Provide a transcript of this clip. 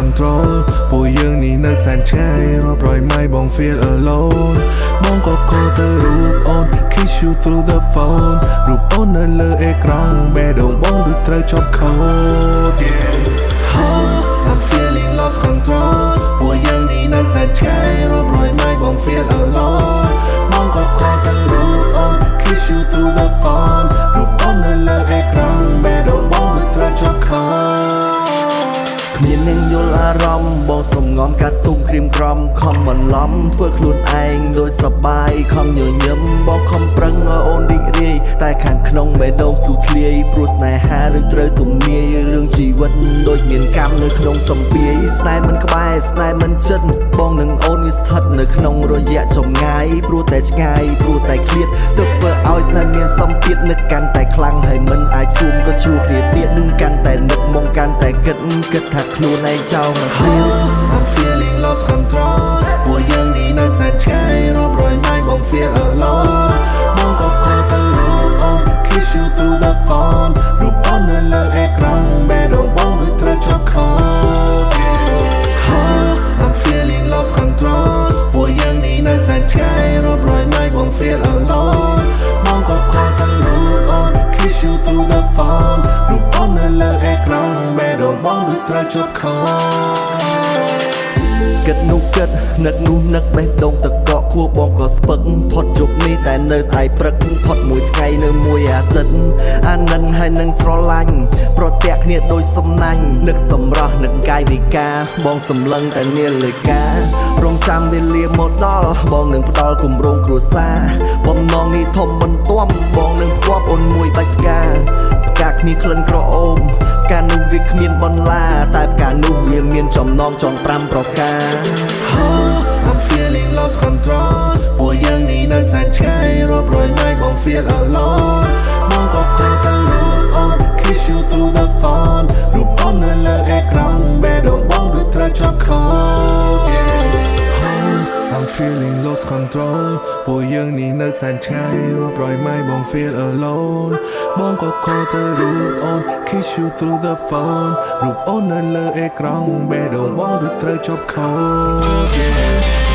control ពួកយើងនេះនៅសែនឆ្ងាយរាប់រយម៉ៃបង feel alone បងក៏ខលទៅរូបអូន kiss you through the phone រូបអូននៅលើអេក្រង់បេះដូងបងដូចត្រូវជាប់ខូត I'm feeling lost control ពួកយើងនេះនៅសែនឆ្ងាយរាប់រយម៉ៃបង feel alone បងក៏ខលទៅរូបអូន kiss you through the phone រូបអូននៅលើអេក្រង់បេះដូងបងដូចត្រូវជាប់ខូត គ្មាននឹងយល់អារម្មណ៍បងសុំងំកាត់ទុំក្រៀមក្រំខំបន្លំធ្វើខ្លួនឯងដោយសបាយខំញញឹមបងខំប្រឹងឲ្យអូនរីករាយតែខាងក្នុងបេះដូងភ្លុះធ្លាយព្រោះស្នេហាឬត្រូវទំនាយរឿងជីវិតដូចមានកម្មនៅក្នុងសម្ពាយស្នេហ៍មិនក្បែរស្នេហ៍មិនចិត្តបងនឹងអូនវាស្ថិតនៅក្នុងរយៈចម្ងាយព្រោះតែឆ្ងាយព្រោះតែឃ្លាតទើបធ្វើឲ្យស្នេហ៍មានសម្ពាធនឹកកាន់តែខ្លាំងហើយមិនអាចជួបក៏ជួបគ្នាទៀតកាន់តែនឹកមកកាន់តែគិតថាខ្លួនឯងចោលមកស្រៀល I'm feeling lost control ពួកយើងនេះនៅសែនឆ្ងាយរាប់រយម៉ៃបង feel alone បងក៏ខលទៅរូបអូន kiss you through the phone រូបអូននៅលើអេក្រង់បេះដូងបងដូចត្រូវជាប់ខូត I'm feeling lost control ពួកយើងនេះនៅសែនឆ្ងាយរាប់រយម៉ៃបង feel alone បងក៏ខលទៅរូបអូន kiss you through the phone រូបអូននៅលើអេក្រង់បេះដូងបងដូចត្រូវជាប់ខូត គិតនោះគិតនឹកនោះនឹកបេះដូងទឹកកកខួរបងក៏ស្ពឹកផុតយប់នេះតែនៅស្អែកព្រឹកផុតមួយថ្ងៃនៅមួយអាទិត្យអានឹងហើយនឹងស្រឡាញ់ប្រទះគ្នាដូចសំណាញ់នឹកសម្រស់នឹកកាយវិការបងសម្លឹងតែនាឡិការងចាំវេលាមកដល់បងនឹងផ្ដល់គម្រោងគ្រួសារបំណងនេះធំមិនទាំបងនឹងផ្គាប់អូនមួយបាច់ផ្កាគ្មានក្លិនក្រអូបផ្កានោះវាគ្មានបន្លាតែផ្កានោះវាមានចំណងចង5ប្រការ I'm feeling lost control ពួកយើងនេះនៅសែនឆ្ងាយរាប់រយម៉ៃបង feel alone បងក៏ខលទៅរូបអូន kiss you through the phone រូបអូននៅលើអេក្រង់បេះដូងបងដូចត្រូវជាប់ខូត I'm feeling lost control ពួកយើងនេះនៅសែនឆ្ងាយរាប់រយម៉ៃបង feel alone បងក៏ខលទៅរូបអូន kiss you through the phone រូបអូននៅលើអេក្រង់បេះដូងបងដូចត្រូវជាប់ខូត